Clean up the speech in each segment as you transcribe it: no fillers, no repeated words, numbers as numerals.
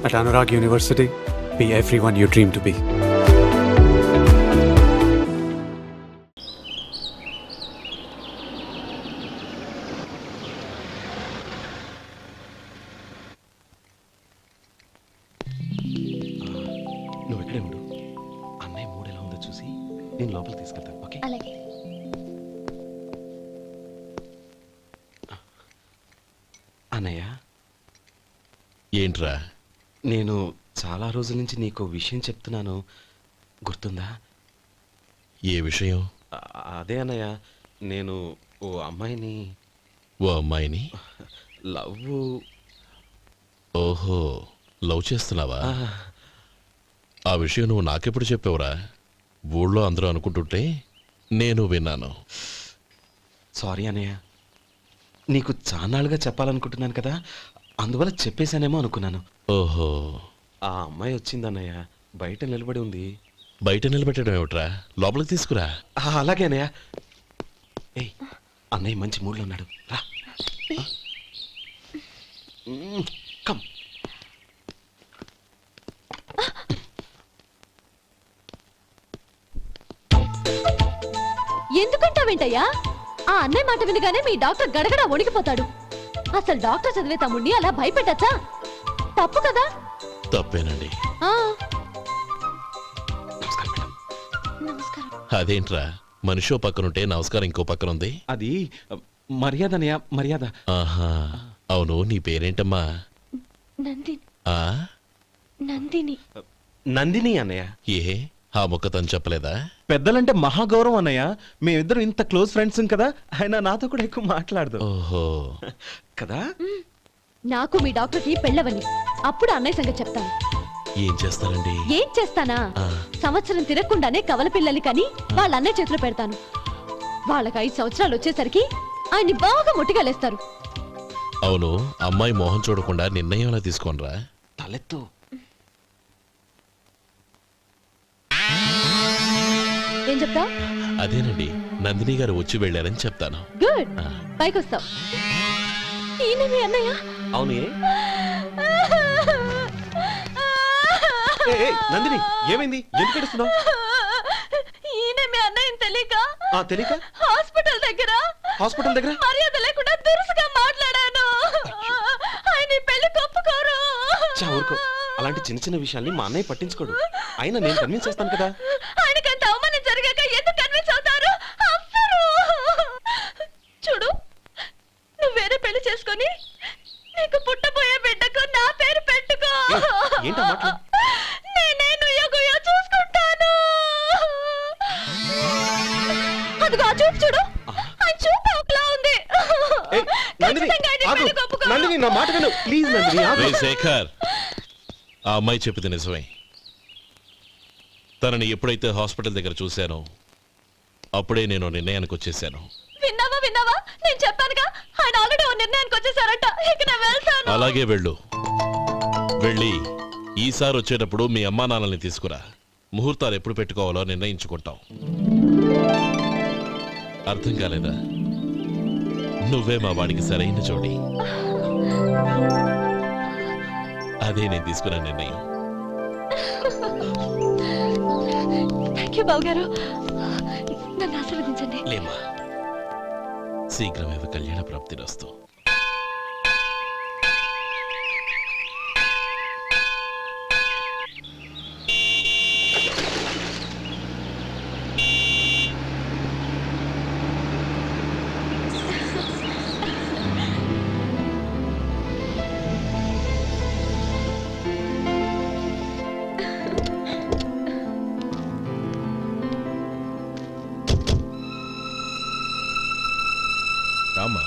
At Anurag University, be everyone you dream to be. నువ్వు ఇక్కడే ఉండు. అన్నయ్య మూడు ఎలా ఉందో చూసి నేను లోపలికి తీసుకెళ్తాను. ఓకే? అలాగే. అన్నయ్య, ఏంట్రా? నేను చాలా రోజుల నుంచి నీకు విషయం చెప్తున్నాను, గుర్తుందా? ఏ విషయం? అదే అన్నయ్య, నేను ఓ అమ్మాయిని ఓ అమ్మాయిని లవ్. ఓహో, లవ్ చేస్తున్నావా? ఆ విషయం నువ్వు నాకెప్పుడు చెప్పావురా? ఊళ్ళో అందరూ అనుకుంటుంటే నేను విన్నాను. సారీ అన్నయ్య, నీకు చాన్నాళ్ళుగా చెప్పాలనుకుంటున్నాను కదా, అందువల్ల చెప్పేశానేమో అనుకున్నాను. ఓహో, ఆ అమ్మాయి వచ్చిందన్నయ్య, బయట నిలబడి ఉంది. బయట నిలబెట్టడం ఏమిట్రా? లోపలికి తీసుకురా. అలాగే అన్నయ్య. ఏయ్, అన్నయ్య మంచి మూడ్లో ఉన్నాడు, రా. కమ్. ఎందుకంటావేంటయ్యా? ఆ అన్నయ్య మాట వినగానే మీ డాక్టర్ గడగడ వణికిపోతాడు. అసలు డాక్టర్ చదివే తమ్ముడిని అలా భయపెట్టచ్చా? తప్పు కదా? తప్పేనండి. నమస్కారం మేడం. నమస్కారం. అదేంట్రా, మనిషో పక్కనుంటే నమస్కారం ఇంకో పక్కన ఉంది? అది మర్యాద అన్నయ్య, మర్యాద. ఆహా, అవును, నీ పేరేంటమ్మా? నందిని. ఆ నందిని. నందిని అన్నయ్య. ఏ, ఆ మొక్క తను చెప్పలేదా? పెద్దలంటే మహాగౌరవం అన్నయ్య, మేమిద్దరం ఇంత క్లోజ్ ఫ్రెండ్స్ కదా, ఆయన నాతో కూడా ఎక్కువ మాట్లాడదు ఓహో కదా. నాకు మీ డాక్టర్కి పెళ్ళవని, అప్పుడు అన్నయ్య సంగతి చెప్తాను. ఏం చేస్తారండి? ఏం చేస్తానా? ఆ. సంవత్సరం తిరగకుండానే కవల పిల్లల్ని కని వాళ్ళ అన్నయ్య చేతిలో పెడతాను. వాళ్ళకి 5 సంవత్సరాలు వచ్చేసరికి ఆయన్ని బాగా ముట్టిగలేస్తారు. అవును, అమ్మాయి మోహం చూడకుండా నిర్ణయం ఎలా తీసుకోనరా? తలెత్తు. ఏం చెప్తా? అదేనండి, నందిని గారు వచ్చి వెళ్ళారని చెప్తాను. గుడ్, ఆ. పైకొస్తావు. ఈయన మీ అన్నయ్య? అవును. నందిని, ఏమైంది? ఎందుకు ఏడుస్తున్నావు? ఈయన మీ అన్నయ్యని తెలియక తెలియక హాస్పిటల్ దగ్గర మర్యాద లేకుండా దురుసుగా మాట్లాడాను. ఆయన ఈ పెళ్లి ఒప్పుకోరు. ఊరుకో, అలాంటి చిన్న చిన్న విషయాల్ని మా అన్నయ్య పట్టించుకోడు. అయినా నేను కన్విన్స్ చేస్తాను కదా. ఆయనకంత అవమానం జరిగాక ఎందుకు కన్విన్స్ అవుతారు? అవ్వరు. చూడు, నువ్వు వేరే పెళ్లి చేసుకొని నీకు పుట్టబోయే బిడ్డకు నా పేరు పెట్టుకో. ఏంటా మాటలు? నేనే నుయ్యగుయ్య చూసుకుంటాను. అదిగో ఆ చూపు చూడు, ఆ చూపు ఒకలా ఉంది. నందిని, ఖచ్చితంగా ఆయన ఆగు. పెళ్లికి ఒప్పుకో. నందిని, నా మాట విను ప్లీజ్. నందిని, ఆగు. రేయ్ శేఖర్, ఆ అమ్మాయి చెప్పింది నిజమే. తనని ఎప్పుడైతే హాస్పిటల్ దగ్గర చూశానో అప్పుడే నేను నిర్ణయానికి వచ్చేసాను. విన్నావా? నేను చెప్పానుగా, ఆయన ఆల్రెడీ ఓ నిర్ణయానికి వచ్చేసారట. ఇక నేను వెళ్తాను. అలాగే వెళ్ళు. వెళ్ళి ఈసారి వచ్చేటప్పుడు మీ అమ్మా నాన్నల్ని తీసుకురా. ముహూర్తాలు ఎప్పుడు పెట్టుకోవాలో నిర్ణయించుకుంటాం. అర్థం కాలేదా? నువ్వే మా వాడికి సరైన జోడి. అదే నేను తీసుకున్న నిర్ణయం. థ్యాంక్ యూ బాబు గారు, నన్ను ఆశీర్వదించండి. లేమ్మా, శీఘ్రమేవ కళ్యాణ ప్రాప్తిరస్తు. రామ్మా.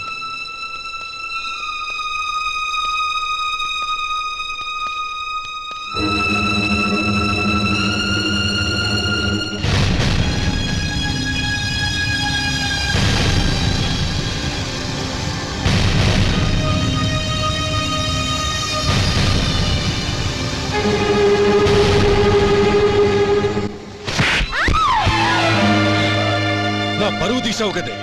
నా పరువు తీసావు కదే.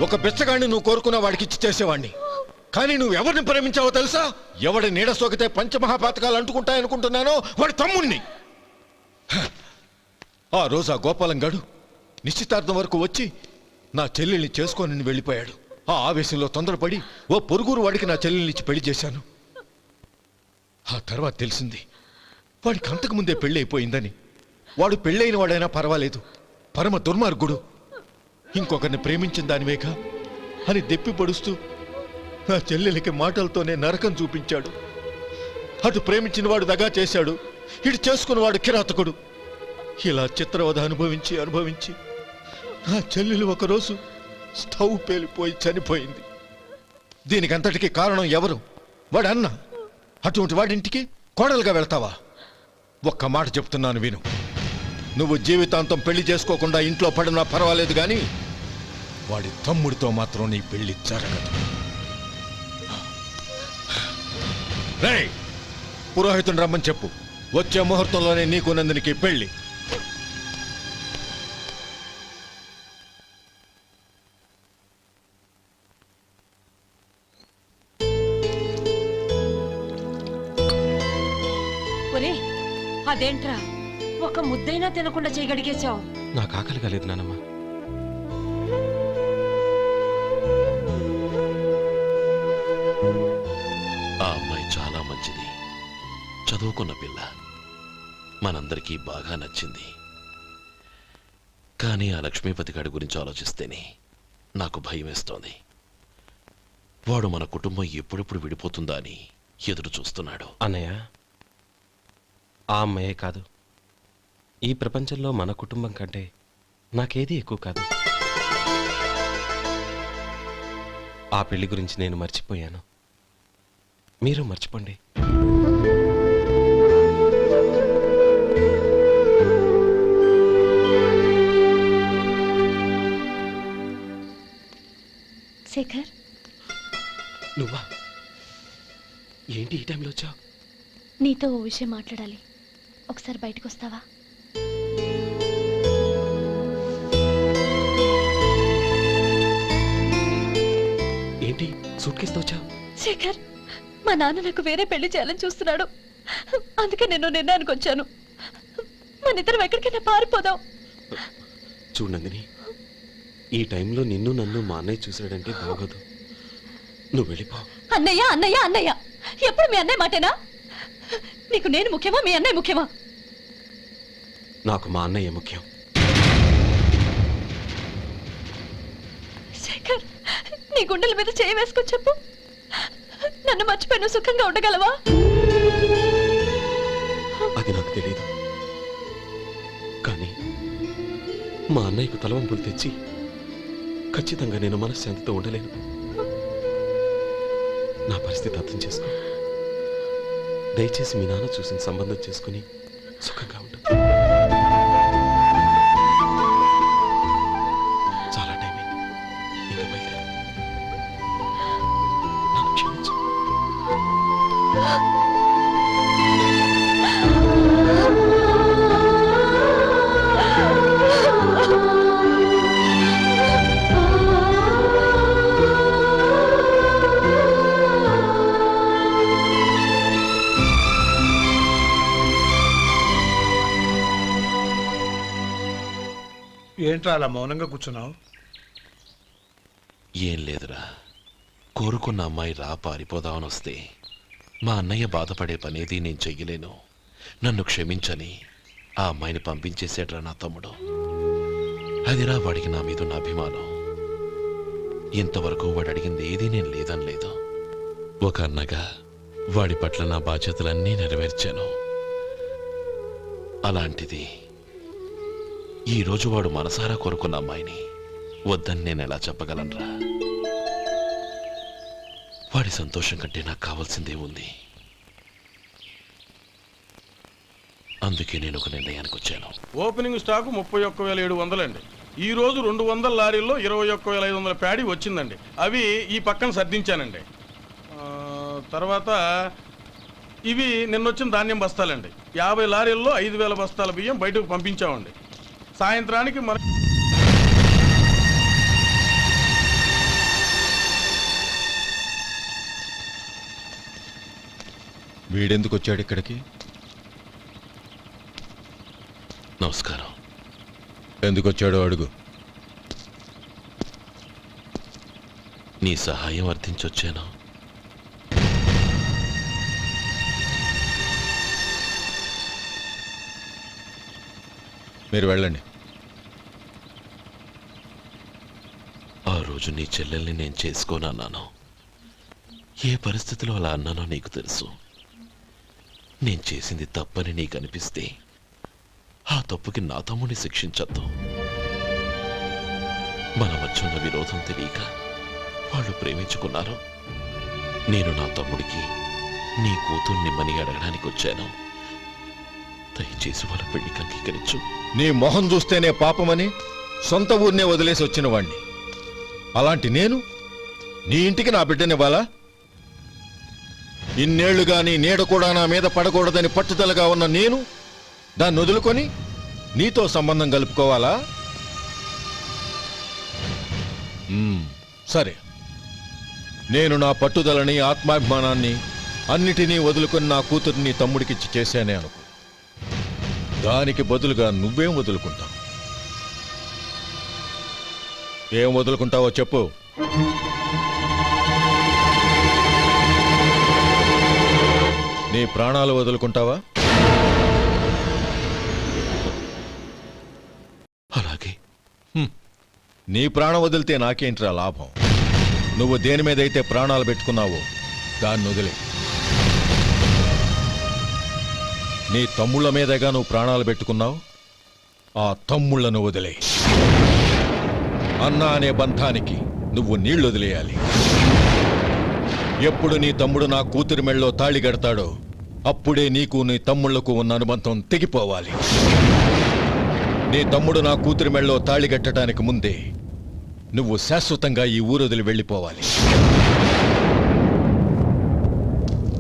ఒక బిచ్చగాడిని నువ్వు కోరుకున్న వాడికి ఇచ్చి చేసేవాడిని. కానీ నువ్వు ఎవరిని ప్రేమించావో తెలుసా? ఎవడి నీడ సోకితే పంచమహాపాతకాలు అంటుకుంటాయనుకుంటున్నానో వాడి తమ్ముణ్ణి. ఆ రోజు ఆ గోపాలం గడు నిశ్చితార్థం వరకు వచ్చి నా చెల్లెల్ని చేసుకొని వెళ్ళిపోయాడు. ఆ ఆవేశంలో తొందరపడి ఓ పొరుగురు వాడికి నా చెల్లెల్ని ఇచ్చి పెళ్లి చేశాను. ఆ తర్వాత తెలిసింది వాడికి అంతకుముందే పెళ్లి అయిపోయిందని. వాడు పెళ్ళైన వాడైనా పర్వాలేదు, పరమ దుర్మార్గుడు. ఇంకొకరిని ప్రేమించిన దానివేగా అని దెప్పి పొడుస్తూ నా చెల్లెలికి మాటలతోనే నరకం చూపించాడు. అటు ప్రేమించిన వాడు దగా చేశాడు, ఇటు చేసుకున్నవాడు కిరాతకుడు. ఇలా చిత్రవధ అనుభవించి అనుభవించి నా చెల్లెలు ఒకరోజు స్టవ్ పేలిపోయి చనిపోయింది. దీనికంతటికీ కారణం ఎవరు? వాడు అన్న. అటువంటి వాడింటికి కోడలుగా వెళ్తావా? ఒక్క మాట చెప్తున్నాను విను. నువ్వు జీవితాంతం పెళ్లి చేసుకోకుండా ఇంట్లో పడినా పర్వాలేదు, కానీ వాడి తమ్ముడితో మాత్రం నీ పెళ్లి జరగదు. రేయ్, పురోహితుని రమ్మని చెప్పు. వచ్చే ముహూర్తంలోనే నీకు నందినికి పెళ్లి. ఒరే, అదేంట్రా ఒక ముద్దైనా తినకుండా చేయగడిగేశావు? నాకు ఆకలి కాలేదు నానమ్మ. ఆ అమ్మాయి చాలా మంచిది, చదువుకున్న పిల్ల, మనందరికీ బాగా నచ్చింది. కానీ ఆ లక్ష్మీపతి గారి గురించి ఆలోచిస్తేనే నాకు భయం వేస్తోంది. వాడు మన కుటుంబం ఎప్పుడెప్పుడు విడిపోతుందా అని ఎదురు చూస్తున్నాడు. అన్నయ్య, ఆ అమ్మాయే కాదు, ఈ ప్రపంచంలో మన కుటుంబం కంటే నాకేది ఎక్కువ కాదు. ఆ పెళ్లి గురించి నేను మర్చిపోయాను, మీరు మర్చిపోండి. శేఖర్, నువ్వా? ఏంటి ఈ టైంలో వచ్చావు? నీతో ఓ విషయం మాట్లాడాలి. ఒకసారి బయటకు వస్తావా? ఏంటి సూట్ కేసుతో వచ్చావు? శేఖర్, మా నాన్న నాకు వేరే పెళ్లి చేయాలని చూస్తున్నాడు. అందుకే నేను నిర్ణయానికి వచ్చాను. మన ఇద్దరం ఎక్కడికైనా పారిపోదాం. చూడు నందిని, ఈ టైంలో నిన్ను నన్ను మా అన్నయ్య చూసాడంటే బాగోదు. నువ్వు వెళ్ళిపో. అన్నయ్య అన్నయ్య అన్నయ్య, ఎప్పుడు మీ అన్నయ్య మాటేనా? నీకు నేను ముఖ్యమా, మీ అన్నయ్య ముఖ్యమా? నాకు మా అన్నయ్య ముఖ్యం. శేఖర్, నీ గుండెల మీద చేయి వేసుకొని చెప్పు, నన్ను మర్చిపోయి నువ్వు సుఖంగా ఉండగలవా? అది నాకు తెలియదు, కానీ మా అన్నయ్యకు తలవంపులు తెచ్చి ఖచ్చితంగా నేను మనశ్శాంతితో ఉండలేను. నా పరిస్థితి అర్థం చేసుకో. దయచేసి మీ నాన్న చూసిన సంబంధం చేసుకుని సుఖంగా ఉండు. చాలా టైం అయింది, ఇంకా బయలుదేరు. నన్ను క్షమించు. ఏంట్రా అలా మౌనంగా కూర్చున్నావు? ఏం లేదురా, కోరుకున్న అమ్మాయి రా పారిపోదామని వస్తే మా అన్నయ్య బాధపడే పనేది నేను చెయ్యలేను, నన్ను క్షమించని ఆ అమ్మాయిని పంపించేసాడ్రా నా తమ్ముడు. అదిరా వాడికి నా మీద ఉన్న అభిమానం. ఇంతవరకు వాడు అడిగింది ఏదీ నేను లేదని లేదు. ఒక అన్నగా వాడి పట్ల నా బాధ్యతలన్నీ నెరవేర్చాను. అలాంటిది ఈరోజు వాడు మనసారా కోరుకున్న అమ్మాయిని వద్దని నేను ఎలా చెప్పగలనురా? వాడి సంతోషం కంటే నాకు కావాల్సిందే ఉంది. అందుకే నేను ఒక నిర్ణయానికి వచ్చాను. ఓపెనింగ్ స్టాకు 31,700 అండి. ఈ రోజు 200 లారీల్లో 21,500 ప్యాడీ వచ్చిందండి. అవి ఈ పక్కన సర్దించానండి. తర్వాత ఇవి నిన్నొచ్చిన ధాన్యం బస్తాలండి. 50 లారీల్లో 5,000 బస్తాల బియ్యం బయటకు పంపించామండి. సాయంత్రానికి మన వీడెందుకు వచ్చాడు ఇక్కడికి? నమస్కారం. ఎందుకు వచ్చాడో అడుగు. నీ సహాయం అర్థించొచ్చాను. మీరు వెళ్ళండి. ఆ రోజు నీ చెల్లెల్ని నేను చేసుకోనన్నాను. ఏ పరిస్థితిలో అలా అన్నానో నీకు తెలుసు. నేను చేసింది తప్పని నీకు అనిపిస్తే ఆ తప్పుకి నా తమ్ముడిని శిక్షించద్దు. మన మధ్య ఉన్న విరోధం తెలియక వాళ్ళు ప్రేమించుకున్నారు. నేను నా తమ్ముడికి నీ కూతుర్ని మని అడగడానికి వచ్చాను. దయచేసి వాళ్ళ పెళ్లికి అంగీకరించు. నీ మొహం చూస్తేనే పాపమని సొంత ఊరినే వదిలేసి వచ్చిన వాణ్ణి. అలాంటి నేను నీ ఇంటికి నా బిడ్డనివ్వాలా? ఇన్నేళ్లుగా నీ నీడ కూడా నా మీద పడకూడదని పట్టుదలగా ఉన్న నేను దాన్ని వదులుకొని నీతో సంబంధం కలుపుకోవాలా? సరే, నేను నా పట్టుదలని, ఆత్మాభిమానాన్ని అన్నిటినీ వదులుకొని నా కూతుర్ని తమ్ముడికిచ్చి చేశానే అనుకో. దానికి బదులుగా నువ్వేం వదులుకుంటావు? ఏం వదులుకుంటావో చెప్పు. నీ ప్రాణాలు వదులుకుంటావా? అలాగే. నీ ప్రాణం వదిలితే నాకేంట్రా లాభం? నువ్వు దేని మీదైతే ప్రాణాలు పెట్టుకున్నావో దాన్ని వదిలే. నీ తమ్ముళ్ళ మీదగా నువ్వు ప్రాణాలు పెట్టుకున్నావు. ఆ తమ్ముళ్లను వదిలే. అన్న అనే బంధానికి నువ్వు నీళ్లు వదిలేయాలి. ఎప్పుడు నీ తమ్ముడు నా కూతురి మెళ్ళలో తాళి కడతాడో అప్పుడే నీకు నీ తమ్ముళ్లకు ఉన్న అనుబంధం తెగిపోవాలి. నీ తమ్ముడు నా కూతురి మెళ్ళలో తాళి కట్టడానికి ముందే నువ్వు శాశ్వతంగా ఈ ఊరొదిలి వెళ్ళిపోవాలి.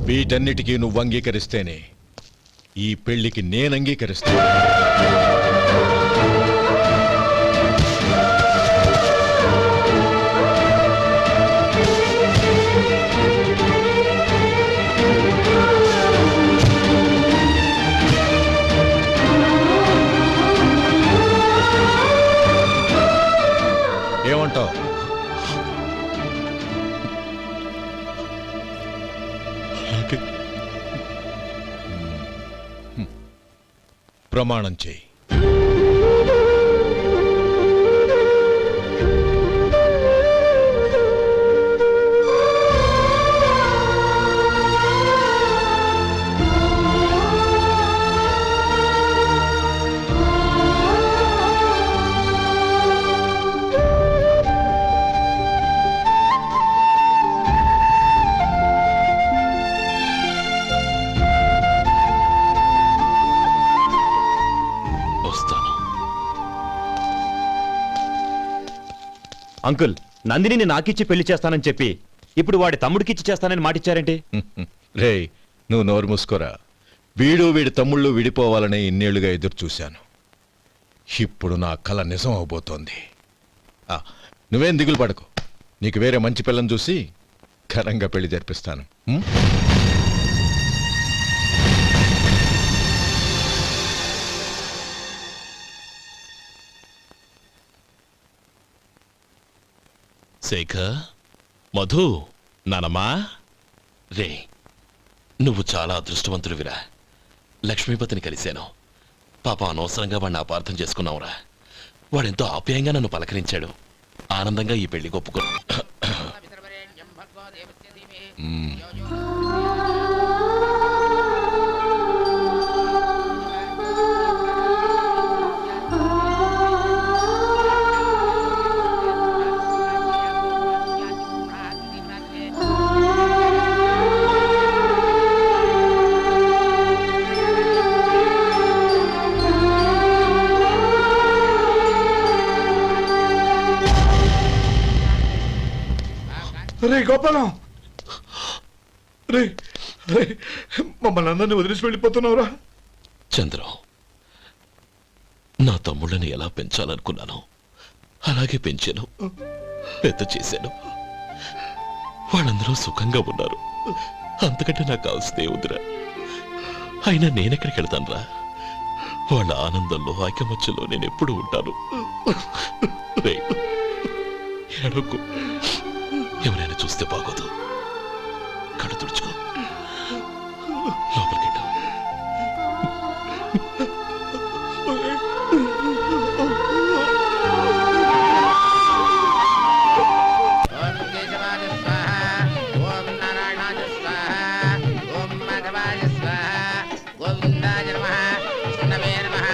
వీటన్నిటికీ నువ్వు అంగీకరిస్తేనే ఈ పెళ్లికి నేను అంగీకరిస్తాను. ఏమంటావు? ప్రమాణం చేయి. వస్తాను. అంకుల్, నందినిని నాకిచ్చి పెళ్లి చేస్తానని చెప్పి ఇప్పుడు వాడి తమ్ముడికిచ్చి చేస్తానని మాటిచ్చారేంటి? రేయ్, నువ్వు నోరు మూసుకోరా. వీడి తమ్ముళ్ళు విడిపోవాలనే ఇన్నేళ్లుగా ఎదురు చూశాను. ఇప్పుడు నా కల నిజం అవబోతోంది. నువ్వేం దిగులు పడకు. నీకు వేరే మంచి పిల్లని చూసి ఘనంగా పెళ్లి జరిపిస్తాను. శేఖర్, మధు, నానమ్మా, రే, నువ్వు చాలా అదృష్టవంతుడివిరా. లక్ష్మీపతిని కలిశాను. పాప అనవసరంగా వాడిని అపార్థం చేసుకున్నావురా. వాడెంతో ఆప్యాయంగా నన్ను పలకరించాడు. ఆనందంగా ఈ పెళ్లి ఒప్పుకో. రే గోపాలం, రే రే, మమ్మల్ని అందరినీ వదిలేసి వెళ్ళిపోతున్నావురా? చంద్రం, నా తమ్ముళ్ళని ఎలా పెంచాలనుకున్నాను అలాగే పెంచాను, పెద్ద చేశాను. వాళ్ళందరూ సుఖంగా ఉన్నారు. అంతకంటే నాకు కావాల్సిందే వద్దురా. అయినా నేనెక్కడికి వెళ్తానురా? వాళ్ళ ఆనందంలో ఐకమత్యంలో నేను ఎప్పుడు ఉంటాను. రేయ్, ఏడవకు. ఎవరైనా చూస్తే బాగోదు. కళ్ళు తుడుచుకో. లోపలికి వెళ్ళు. ఓం కేశవాయ స్వాహ, ఓం నారాయణాయ స్వాహ, ఓం మాధవాయ స్వాహ, గోవిందాయ నమః, విష్ణవే నమః.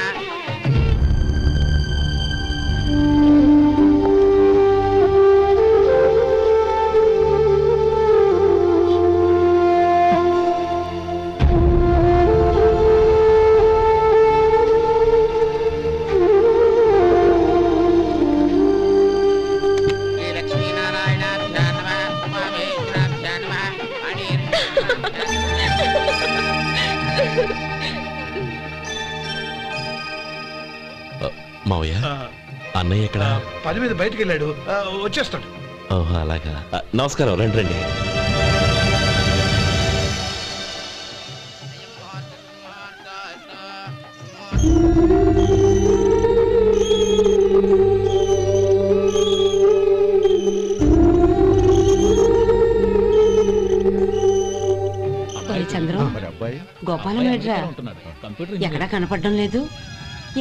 శ్రీ లక్ష్మీనారాయణాభ్యాం నమః, ఉమామహేశ్వరాభ్యాం నమః, మావయ్య, అన్నయ్య ఎక్కడ? పని మీద బయటికి వెళ్ళాడు, వచ్చేస్తాడు. ఓహో, అలాగా. నమస్కారం, రండి రండి. ఒరే చంద్రం, గోపాలం ఏడ్రా? ఎక్కడా కనపడడం లేదు.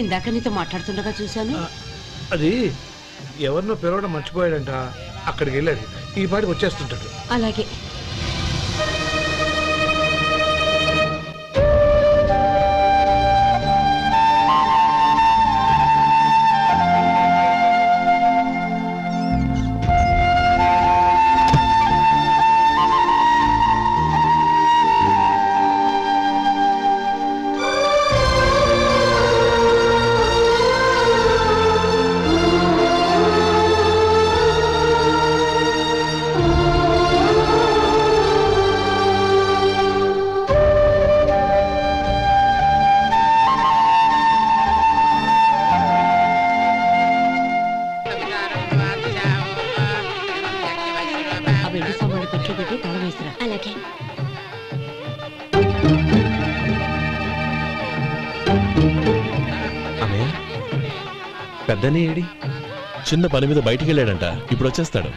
ఇందాక నీతో మాట్లాడుతుండగా చూశాను. అది ఎవరినో పిలవడం మర్చిపోయాడంట, అక్కడికి వెళ్ళాడు. ఈ పాటికి వచ్చేస్తుంటాడు. అలాగే. ఆ వెండి సామాన్లు పెట్టులో పెట్టి తాళం వేసిరా. అలాగే. అన్నయ్య, పెద్దనే ఏడి? చిన్న పని మీద బయటికి వెళ్ళాడంట, ఇప్పుడు వచ్చేస్తాడు.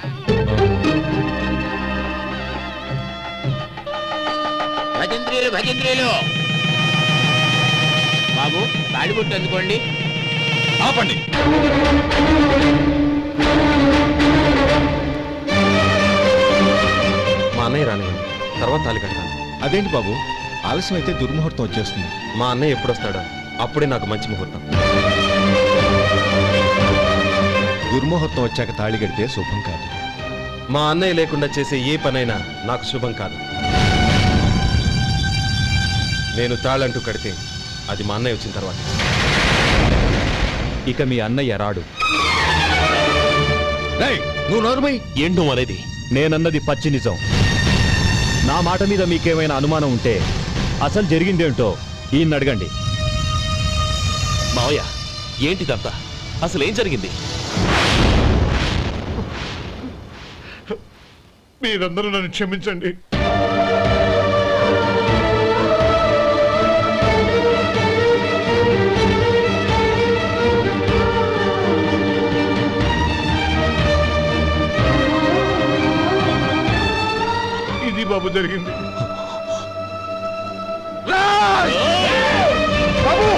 భజంత్రీలు భజంత్రీలు, బాబు తాడిబొట్టు అందుకోండి. ఆపండి. మా అన్నయ్య రానివ్వండి, తర్వాత తాళి కడతాను. అదేంటి బాబు, ఆలస్యం అయితే దుర్ముహూర్తం వచ్చేస్తుంది. మా అన్నయ్య ఎప్పుడు వస్తాడో అప్పుడే నాకు మంచి ముహూర్తం. దుర్ముహూర్తం వచ్చాక తాళి కడితే శుభం కాదు. మా అన్నయ్య లేకుండా చేసే ఏ పనైనా నాకు శుభం కాదు. నేను తాళంటూ కడితే అది మా అన్నయ్య వచ్చిన తర్వాత. ఇక మీ అన్నయ్య రాడు. రేయ్, నువ్వు నోరుమై. ఏంటో అనేది? నేనన్నది పచ్చి నిజం. నా మాట మీద మీకేమైనా అనుమానం ఉంటే అసలు జరిగిందేంటో ఈయన్ని అడగండి. మావయ్య, ఏంటిదంతా? అసలు ఏం జరిగింది? మీరందరూ నన్ను క్షమించండి. ఇది బాబు జరిగింది. బాబు!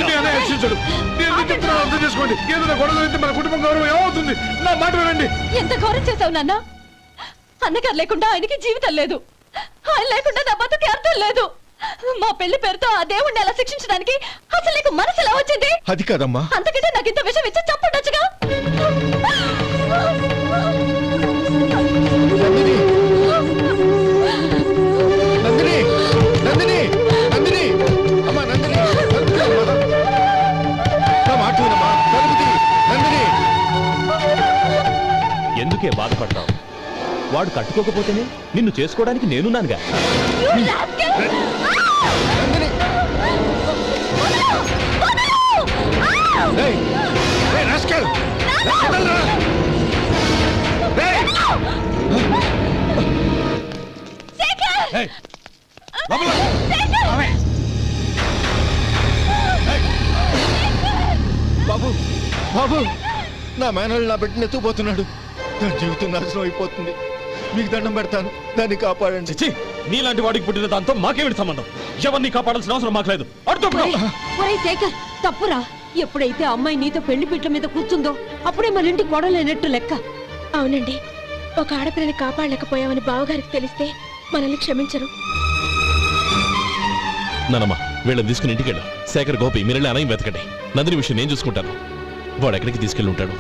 నేను రక్షించడు. నేను ఎందుకు చెప్తున్నానో అర్థం చేసుకోండి. ఏదైనా గొడవ జరిగితే మన కుటుంబం గౌరవం ఏమవుతుంది? నా మాట వినండి. ఎంత ఘోరం చేసావు నాన్న. అన్నగారు లేకుండా ఆయనకి జీవితం లేదు, ఆయన లేకుండా నా బతుకి అర్థం లేదు. మా పెళ్లి పేరుతో ఆ దేవుణ్ణి అలా శిక్షించడానికి అసలు నీకు మనసు ఎలా వచ్చింది? అది కాదమ్మా. అంతకంటే నాకు ఇంత విషయం ఇచ్చి చంపుండొచ్చుగా. నందిని, నందిని, నందిని, అమ్మా నందిని, తలుపు తీ అమ్మా. నా మాట వినమ్మా, తలుపు తీ, నందిని. ఎందుకే బాధపడతావు? వాడు కట్టుకోకపోతేనే నిన్ను చేసుకోవడానికి నేనున్నానుగా. You rascal! నందిని. రేయ్, రేయ్ రాస్కెల్. వదలరా. రేయ్. శేఖర్! రేయ్, బాబు బాబు నా మేనల్ని నా బిడ్డని ఎత్తుకుపోతున్నాడు. దాని జీవితం నాశనం అయిపోతుంది. మీకు దండం పెడతాను, దాన్ని కాపాడండి. చిచ్చి, నీలాంటి వాడికి పుట్టిన దాంతో మాకేమిటి సంబంధం? ఎవరిని కాపాడాల్సిన అవసరం మాకు లేదు. ఒరేయ్ శేఖర్, తప్పురా. ఎప్పుడైతే అమ్మాయి నీతో పెళ్లి పీటల మీద కూర్చుందో అప్పుడే మన ఇంటి కొడలేనట్టు లెక్క. అవునండి, ఒక ఆడపిల్లని కాపాడలేకపోయామని బావగారికి తెలిస్తే మనల్ని క్షమించరు. నానమ్మ, వీళ్ళని తీసుకుని ఇంటికి వెళ్ళు. శేఖర్, గోపి, మీరెళ్ళి అన్నయ్య వెతకండి. నందిని విషయం నేను చూసుకుంటాను. వాడు ఎక్కడికి తీసుకెళ్ళి ఉంటాడు.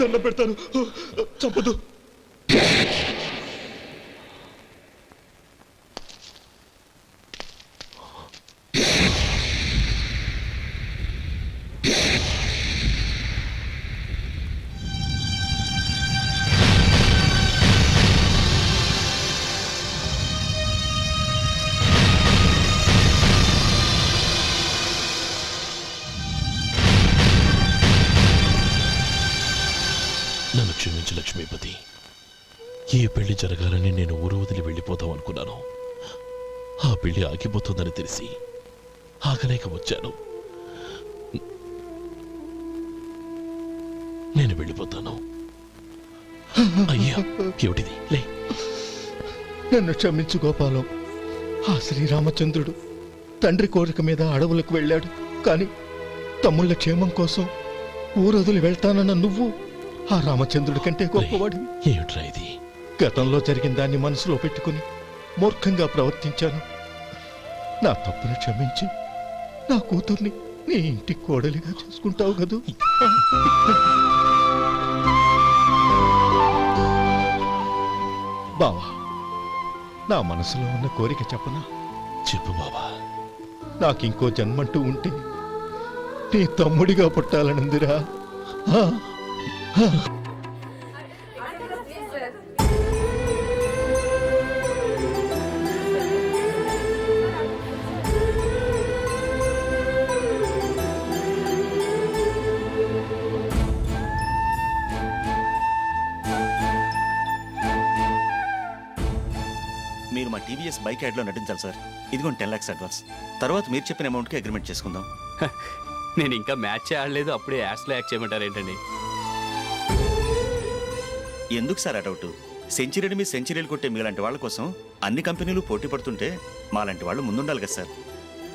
దండం పెడతాను, చంపదు. నన్ను క్షమించు లక్ష్మీపతి. ఈ పెళ్లి జరగాలని నేను ఊరు వదిలి వెళ్ళిపోతాం అనుకున్నాను. ఆ పెళ్లి ఆగిపోతుందని తెలిసి ఆగలేక వచ్చాను. నేను వెళ్ళిపోతాను. అయ్యా, ఏమిటిది? లే. నన్ను క్షమించు గోపాలం. ఆ శ్రీరామచంద్రుడు తండ్రి కోరిక మీద అడవులకు వెళ్ళాడు. కానీ తమ్ముళ్ళ క్షేమం కోసం ఊరొదిలి వెళ్తానన్న నువ్వు ఆ రామచంద్రుడి కంటే గొప్పవాడివి. ఏమిట్రా ఇది? గతంలో జరిగిన దాన్ని మనసులో పెట్టుకుని మూర్ఖంగా ప్రవర్తించాను. నా తప్పును క్షమించి నా కూతుర్ని నీ ఇంటి కోడలిగా చేసుకుంటావు కదూ. బావా, నా మనసులో ఉన్న కోరిక చెప్పనా? చెప్పు బావా. నాకింకో జన్మంటూ ఉంటే నీ తమ్ముడిగా పుట్టాలనుందిరా. ఆ, ఆ. మీరు మా టీవీఎస్ బైక్ యాడ్లో నటించాలి సార్. ఇదిగోండి 10 lakhs అడ్వాన్స్. తర్వాత మీరు చెప్పిన అమౌంట్కి అగ్రిమెంట్ చేసుకుందాం. నేను ఇంకా మ్యాచ్ ఆడలేదు, అప్పుడే యాడ్స్లో యాక్ట్ చేయమంటారు ఏంటండి? ఎందుకు సార్ ఆ డౌట్? సెంచరీని మీ సెంచరీలు కొట్టే మీలాంటి వాళ్ళ కోసం అన్ని కంపెనీలు పోటీ పడుతుంటే మాలాంటి వాళ్ళు ముందుండాలి కదా సార్.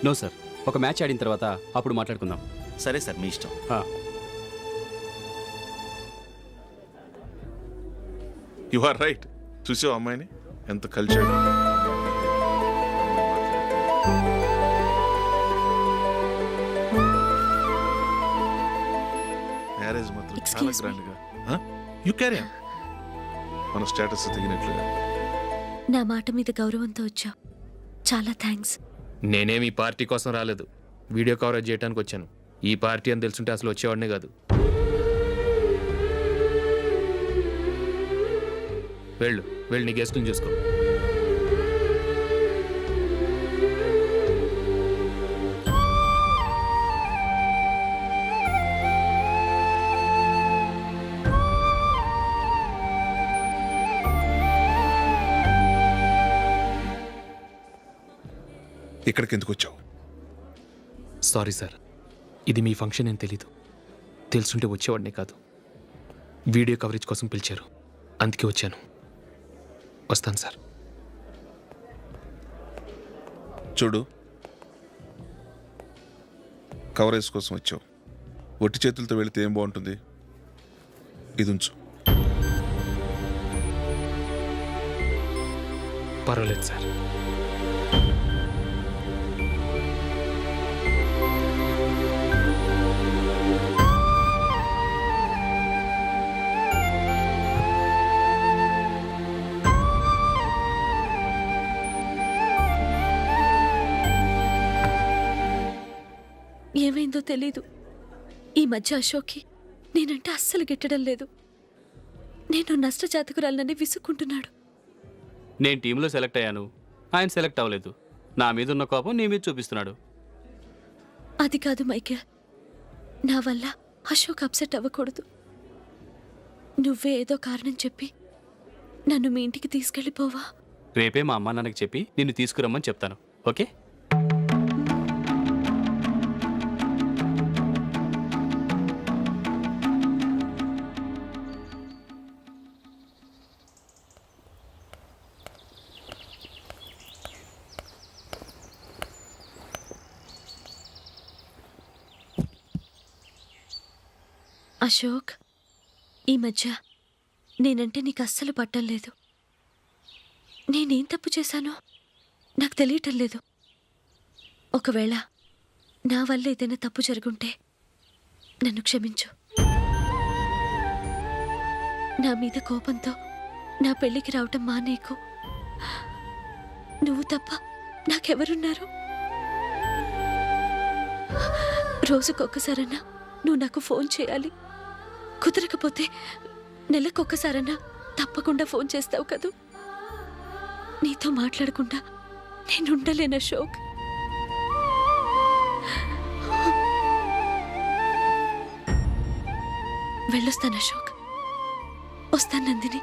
నో సార్, ఒక మ్యాచ్ ఆడిన తర్వాత అప్పుడు మాట్లాడుకుందాం. సరే సార్, మీ ఇష్టం. You are right. చూసావు అమ్మాయిని ఎంత కలిసాడు. మ్యారేజ్ మాత్రం చాలా గ్రాండ్ గా. You carry on. మన స్టేటస్ తగినట్లుగా. నా మాట మీద గౌరవంతో వచ్చావు, చాలా థ్యాంక్స్. నేనేమి ఈ పార్టీ కోసం రాలేదు, వీడియో కవరేజ్ చేయడానికి వచ్చాను. ఈ పార్టీ అని తెలుసుంటే అసలు వచ్చేవాడినే కాదు. వెళ్ళు నీ గెస్ట్ని చూసుకో. ఇక్కడికి ఎందుకు వచ్చావు? సారీ సార్, ఇది మీ ఫంక్షన్ అని తెలీదు. తెలుసుంటే వచ్చేవాడినే కాదు. వీడియో కవరేజ్ కోసం పిలిచారు, అందుకే వచ్చాను. వస్తాను సార్. చూడు, కవరేజ్ కోసం వచ్చావు. ఒట్టి చేతులతో వెళితే ఏం బాగుంటుంది? ఇది ఉంచు. పర్వాలేదు సార్. ఏమైందో తెలీదు, ఈ మధ్య అశోక్కి నేనంటే అస్సలు గిట్టడం లేదు. నేను నష్టజాతకురాలనని విసుక్కుంటున్నాడు. నేను టీంలో సెలెక్ట్ అయ్యాను, ఆయన సెలెక్ట్ అవ్వలేదు. నా మీద ఉన్న కోపం నీ మీద చూపిస్తున్నాడు. అది కాదు మైకేల్, నా వల్ల అశోక్ అప్సెట్ అవ్వకూడదు. నువ్వే ఏదో కారణం చెప్పి నన్ను మీ ఇంటికి తీసుకెళ్ళిపోవా? రేపే మా అమ్మ నాన్నకి చెప్పి నిన్ను తీసుకురమ్మని చెప్తాను, ఓకే? అశోక్, ఈ మధ్య నేనంటే నీకు అస్సలు పట్టం లేదు. నేనేం తప్పు చేశానో నాకు తెలియటం లేదు. ఒకవేళ నా వల్ల ఏదైనా తప్పు జరుగుంటే నన్ను క్షమించు. నా మీద కోపంతో నా పెళ్ళికి రావటం మానేకు. నువ్వు తప్ప నాకెవరున్నారు? రోజుకొక్కసారన్నా నువ్వు నాకు ఫోన్ చేయాలి. కుదరకపోతే నెలకొక్కసారన్నా తప్పకుండా ఫోన్ చేస్తావు కదూ. నీతో మాట్లాడకుండా నేనుండలేను అశోక్. వెళ్ళొస్తాను అశోక్. వస్తాను నందిని.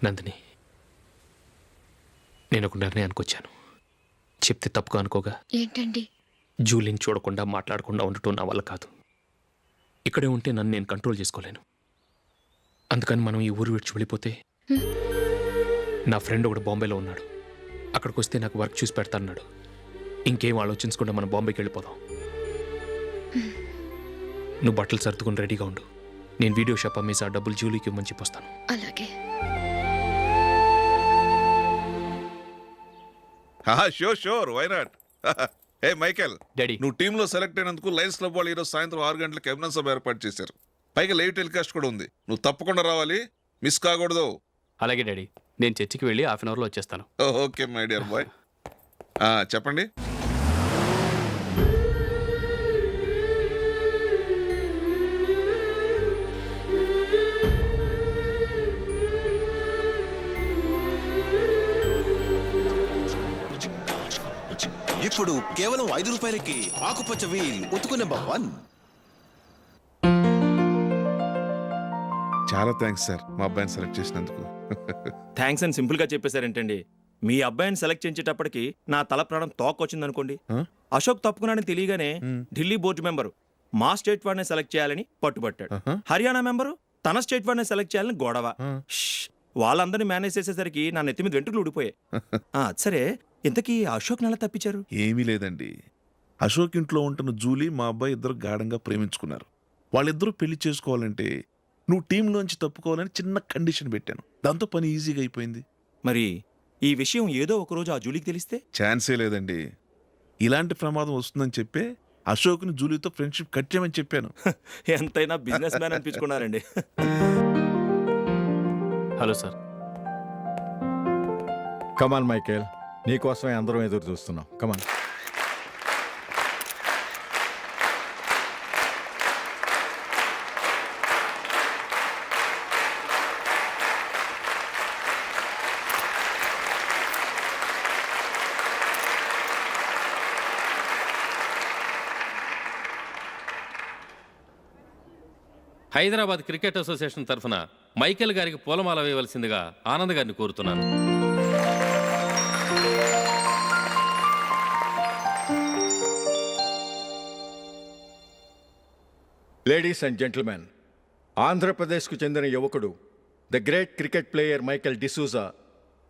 నందిని, నేను ఒక నిర్ణయానికి వచ్చాను. చెప్తే తప్పుగా అనుకోగా. ఏంటండి? జూలిని చూడకుండా మాట్లాడకుండా ఉండటం నా వల్ల కాదు. ఇక్కడే ఉంటే నన్ను నేను కంట్రోల్ చేసుకోలేను. అందుకని మనం ఈ ఊరు విడిచి వెళ్ళిపోతే, నా ఫ్రెండ్ ఒకడు బాంబేలో ఉన్నాడు, అక్కడికి వస్తే నాకు వర్క్ చూసి పెడతాన్నాడు. ఇంకేం ఆలోచించకుండా మనం బాంబేకి వెళ్ళిపోదాం. నువ్వు బట్టలు సర్దుకుని రెడీగా ఉండు. నేను వీడియో షాప్ అమ్మేసి 6 డబ్బులు జూలీకి ఇవ్వమని చెప్పొస్తాను. అలాగే. Sure why not. Hey Michael, daddy నువ్వు టీంలో సెలెక్ట్ అయినందుకు లయన్స్ క్లబ్ వాళ్ళు ఈరోజు సాయంత్రం 6 గంటలకు అభినందన సభ ఏర్పాటు చేశారు. పైగా లైవ్ టెలికాస్ట్ కూడా ఉంది. నువ్వు తప్పకుండా రావాలి, మిస్ కాకూడదు. అలాగే డాడీ, నేను చర్చికి వెళ్ళి హాఫ్ అన్ అవర్లో వచ్చేస్తాను. Okay my dear bye. చెప్పండి. ఇప్పుడు కేవలం 5 రూపాయలకి ఆకుపచ్చ వీల్ ఉతుకు నెంబర్ 1. చాలా థ్యాంక్స్ సార్ మా అబ్బాయిని సెలెక్ట్ చేసినందుకు. థ్యాంక్స్ అని సింపుల్ గా చెప్పేశారేంటండి. మీ అబ్బాయిని సెలెక్ట్ చేసేటప్పటికి నా తల ప్రాణం తోకొచ్చింది అనుకోండి. అశోక్ తప్పుకున్నాడని తెలియగానే ఢిల్లీ బోర్డు మెంబరు మా స్టేట్ వాడిని సెలెక్ట్ చేయాలని పట్టుబట్టాడు. హర్యానా మెంబరు తన స్టేట్ వాడిని సెలెక్ట్ చేయాలని గొడవ. వాళ్ళందరినీ మేనేజ్ చేసేసరికి నా నెత్తి మీద వెంట్రుకలు ఊడిపోయాయి. సరే, ఇంతకీ అశోక్ నెల తప్పించారు? ఏమీ లేదండి. అశోక్ ఇంట్లో ఉంటున్న జూలీ మా అబ్బాయి ఇద్దరు గాఢంగా ప్రేమించుకున్నారు. వాళ్ళిద్దరూ పెళ్లి చేసుకోవాలంటే నువ్వు టీంలోంచి తప్పుకోవాలని చిన్న కండిషన్ పెట్టాను. దాంతో పని ఈజీగా అయిపోయింది. మరి ఈ విషయం ఏదో ఒక రోజు ఆ జూలీకి తెలిస్తే? ఛాన్సే లేదండి. ఇలాంటి ప్రమాదం వస్తుందని చెప్పే అశోక్ని జూలీతో ఫ్రెండ్షిప్ కట్ చేయమని చెప్పాను. ఎంతైనా బిజినెస్ మ్యాన్ అనిపించుకున్నారండి. Hello sir. కమాన్ మైకేల్, నీకోసమే అందరం ఎదురు చూస్తున్నాం. కమాన్. హైదరాబాద్ క్రికెట్ అసోసియేషన్ తరఫున మైకేల్ గారికి పూలమాల వేయవలసిందిగా ఆనంద్ గారిని కోరుతున్నాను. లేడీస్ అండ్ జెంటిల్మెన్, ఆంధ్రప్రదేశ్కు చెందిన యువకుడు the great cricket player Michael D'Souza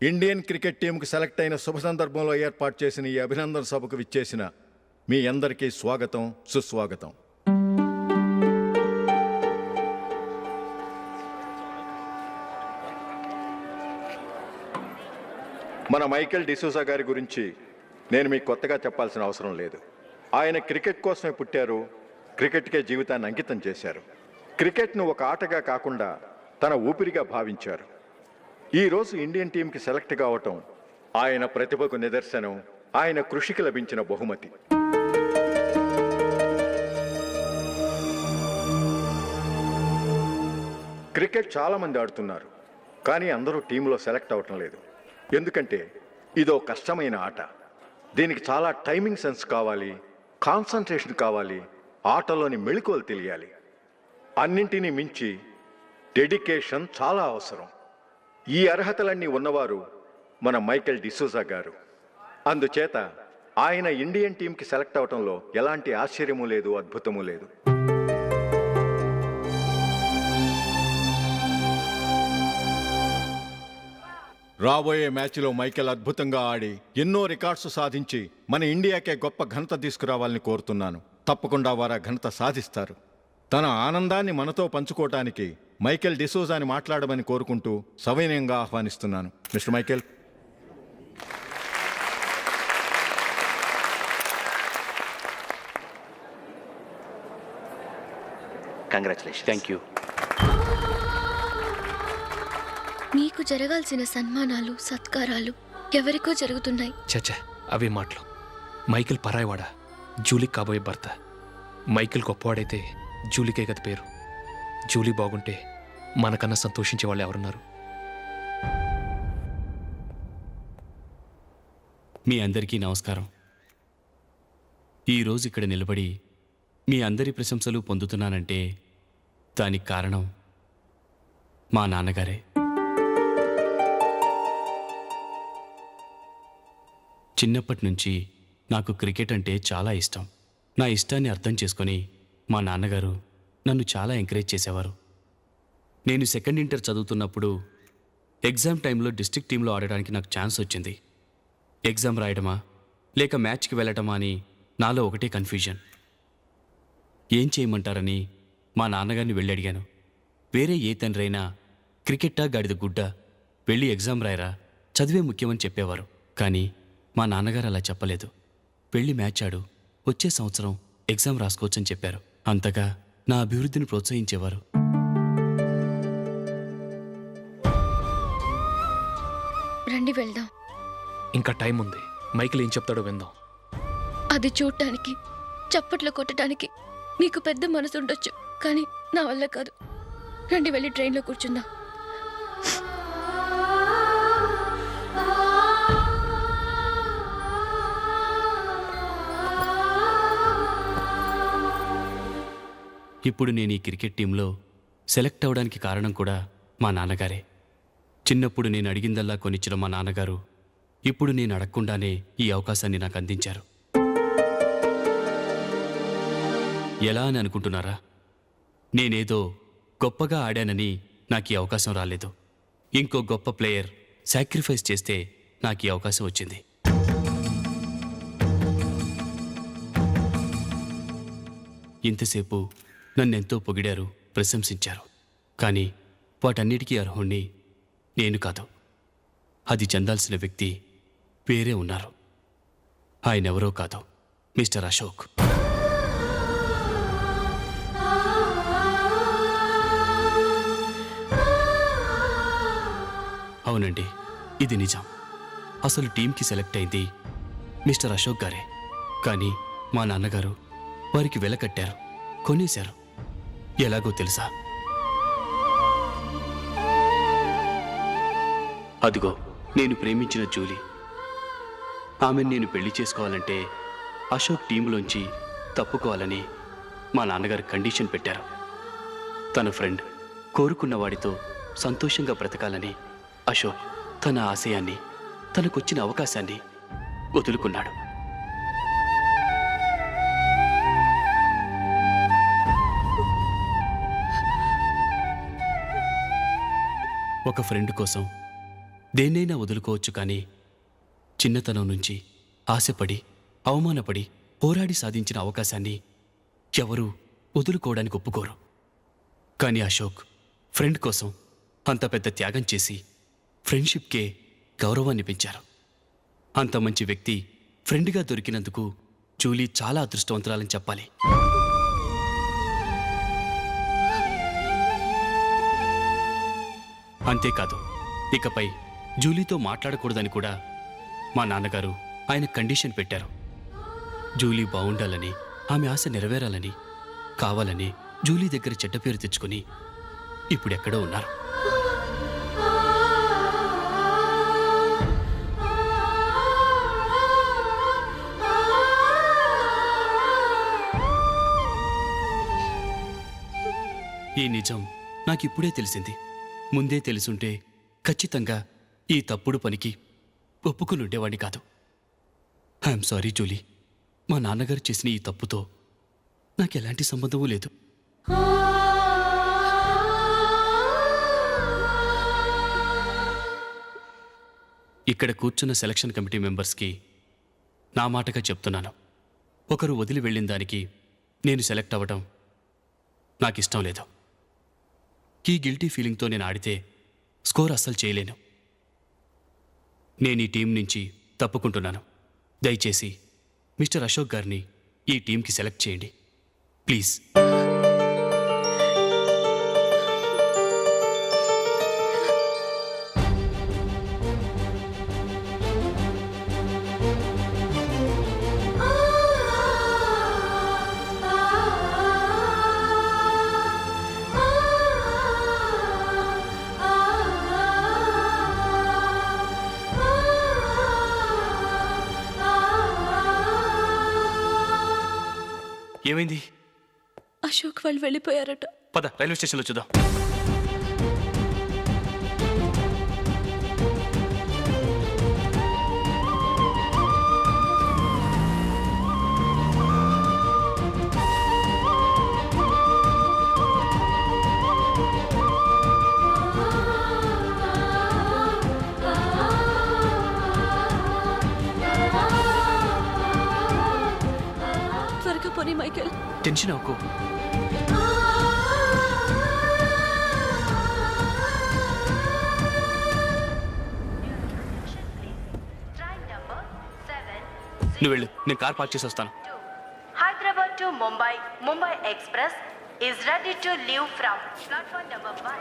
Indian cricket టీంకు సెలెక్ట్ అయిన శుభ సందర్భంలో ఏర్పాటు చేసిన ఈ అభినందన సభకు విచ్చేసిన మీ అందరికీ స్వాగతం, సుస్వాగతం. మన మైకేల్ డిసూజా గారి గురించి నేను మీకు కొత్తగా చెప్పాల్సిన అవసరం లేదు. ఆయన క్రికెట్ కోసమే పుట్టారు, క్రికెట్కే జీవితాన్ని అంకితం చేశారు. క్రికెట్ను ఒక ఆటగా కాకుండా తన ఊపిరిగా భావించారు. ఈరోజు ఇండియన్ టీంకి సెలెక్ట్ కావటం ఆయన ప్రతిభకు నిదర్శనం, ఆయన కృషికి లభించిన బహుమతి. క్రికెట్ చాలామంది ఆడుతున్నారు, కానీ అందరూ టీంలో సెలెక్ట్ అవటం లేదు. ఎందుకంటే ఇదో కష్టమైన ఆట. దీనికి చాలా టైమింగ్ సెన్స్ కావాలి, కాన్సన్ట్రేషన్ కావాలి, ఆటలోని మెళకువలు తెలియాలి. అన్నింటినీ మించి డెడికేషన్ చాలా అవసరం. ఈ అర్హతలన్నీ ఉన్నవారు మన మైకేల్ డిసూజా గారు. అందుచేత ఆయన ఇండియన్ టీంకి సెలెక్ట్ అవటంలో ఎలాంటి ఆశ్చర్యమూ లేదు, అద్భుతమూ లేదు. రాబోయే మ్యాచ్లో మైకేల్ అద్భుతంగా ఆడి ఎన్నో రికార్డ్స్ సాధించి మన ఇండియాకే గొప్ప ఘనత తీసుకురావాలని కోరుతున్నాను. తప్పకుండా వారు ఆ ఘనత సాధిస్తారు. తన ఆనందాన్ని మనతో పంచుకోవటానికి మైకేల్ డిసూజాని మాట్లాడమని కోరుకుంటూ సవినయంగా ఆహ్వానిస్తున్నాను. Mister Michael. Congratulation. Thank you. మీకు జరగాల్సిన సన్మానాలు, సత్కారాలు ఎవరికో జరుగుతున్నాయి. చచ్చా, అవే మాటలు. మైకేల్ పరాయవాడా, జూలీకి కాబోయే భర్త. మైకేల్ గొప్పవాడైతే జూలీకే గత పేరు. జూలీ బాగుంటే మనకన్నా సంతోషించే వాళ్ళు ఎవరున్నారు? మీ అందరికీ నమస్కారం. ఈరోజు ఇక్కడ నిలబడి మీ అందరి ప్రశంసలు పొందుతున్నానంటే దానికి కారణం మా నాన్నగారే. చిన్నప్పటి నుంచి నాకు క్రికెట్ అంటే చాలా ఇష్టం. నా ఇష్టాన్ని అర్థం చేసుకొని మా నాన్నగారు నన్ను చాలా ఎంకరేజ్ చేసేవారు. నేను సెకండ్ ఇంటర్ చదువుతున్నప్పుడు ఎగ్జామ్ టైంలో డిస్ట్రిక్ట్ టీంలో ఆడడానికి నాకు ఛాన్స్ వచ్చింది. ఎగ్జామ్ రాయడమా లేక మ్యాచ్కి వెళ్ళటమా అని నాలో ఒకటే కన్ఫ్యూజన్. ఏం చేయమంటారని మా నాన్నగారిని వెళ్ళి అడిగాను. వేరే ఏ తండ్రైనా క్రికెట్టా గాడిద గుడ్డ, వెళ్ళి ఎగ్జామ్ రాయరా, చదివే ముఖ్యమని చెప్పేవారు. కానీ మా నాన్నగారు అలా చెప్పలేదు. వెళ్ళి మ్యాచ్ ఆడు, వచ్చే సంవత్సరం ఎగ్జామ్ రాసుకోవచ్చని చెప్పారు. అంతగా నా అభివృద్ధిని ప్రోత్సహించేవారు. రండి వెళ్దాం. ఇంకా టైం ఉంది. మైకిల్ ఏం చెప్తాడో విందాం. అది చూడటానికి, చప్పట్లు కొట్టడానికి మీకు పెద్ద మనసు ఉండొచ్చు, కానీ నా వల్ల కాదు. రండి వెళ్ళి ట్రైన్లో కూర్చుందాం. ఇప్పుడు నేను ఈ క్రికెట్ టీంలో సెలెక్ట్ అవ్వడానికి కారణం కూడా మా నాన్నగారే. చిన్నప్పుడు నేను అడిగిందల్లా కొనిచ్చిన మా నాన్నగారు ఇప్పుడు నేను అడగకుండానే ఈ అవకాశాన్ని నాకు అందించారు. ఎలా అని అనుకుంటున్నారా? నేనేదో గొప్పగా ఆడానని నాకు ఈ అవకాశం రాలేదు. ఇంకో గొప్ప ప్లేయర్ సాక్రిఫైస్ చేస్తే నాకు ఈ అవకాశం వచ్చింది. ఇంతసేపు నన్నెంతో పొగిడారు, ప్రశంసించారు. కానీ వాటన్నిటికీ అర్హుణ్ణి నేను కాదు. అది చెందాల్సిన వ్యక్తి వేరే ఉన్నారు. ఆయనెవరో కాదు, మిస్టర్ అశోక్. అవునండి, ఇది నిజం. అసలు టీంకి సెలెక్ట్ అయింది మిస్టర్ అశోక్ గారే. కానీ మా నాన్నగారు వారికి వెల కట్టారు, కొనేశారు. ఎలాగో తెలుసా? అదిగో నేను ప్రేమించిన జూలీ. ఆమెను నేను పెళ్లి చేసుకోవాలంటే అశోక్ టీంలోంచి తప్పుకోవాలని మా నాన్నగారు కండిషన్ పెట్టారు. తన ఫ్రెండ్ కోరుకున్న వాడితో సంతోషంగా బ్రతకాలని అశోక్ తన ఆశయాన్ని, తనకొచ్చిన అవకాశాన్ని వదులుకున్నాడు. ఒక ఫ్రెండ్ కోసం దేన్నైనా వదులుకోవచ్చు, కానీ చిన్నతనం నుంచి ఆశపడి, అవమానపడి, పోరాడి సాధించిన అవకాశాన్ని ఎవరూ వదులుకోవడానికి ఒప్పుకోరు. కానీ అశోక్ ఫ్రెండ్ కోసం అంత పెద్ద త్యాగం చేసి ఫ్రెండ్షిప్కే గౌరవాన్ని పెంచారు. అంత మంచి వ్యక్తి ఫ్రెండ్గా దొరికినందుకు జూలీ చాలా అదృష్టవంతురాలని చెప్పాలి. అంతేకాదు, ఇకపై జూలీతో మాట్లాడకూడదని కూడా మా నాన్నగారు ఆయన కండిషన్ పెట్టారు. జూలీ బాగుండాలని, ఆమె ఆశ నెరవేరాలని, కావాలని జూలీ దగ్గర చెడ్డ పేరు తెచ్చుకుని ఇప్పుడెక్కడో ఉన్నారు. ఈ నిజం నాకిప్పుడే తెలిసింది. ముందే తెలుసుంటే ఖచ్చితంగా ఈ తప్పుడు పనికి ఒప్పుకుని ఉండేవాడిని కాదు. I'm sorry Julie. మా నాన్నగారు చేసిన ఈ తప్పుతో నాకెలాంటి సంబంధమూ లేదు. ఇక్కడ కూర్చున్న సెలక్షన్ కమిటీ మెంబర్స్కి నా మాటగా చెప్తున్నాను. ఒకరు వదిలి వెళ్ళిన దానికి నేను సెలెక్ట్ అవ్వడం నాకిష్టం లేదు. ఈ గిల్టీ ఫీలింగ్తో నేను ఆడితే స్కోర్ అస్సలు చేయలేను. నేను ఈ టీం నుంచి తప్పుకుంటున్నాను. దయచేసి మిస్టర్ అశోక్ గారిని ఈ టీంకి సెలెక్ట్ చేయండి ప్లీజ్. ఏమైంది? అశోక్ వాళ్ళు వెళ్ళిపోయారట. పద, రైల్వే స్టేషన్లో చూద్దాం. త్వరగా పోనీ మైకేల్. టెన్షన్ అవ్వకు. నువ్వు వెళ్ళు, నేను కార్ పార్క్ చేసి వస్తాను. Hyderabad to Mumbai, Mumbai Express is ready to leave from platform number 1.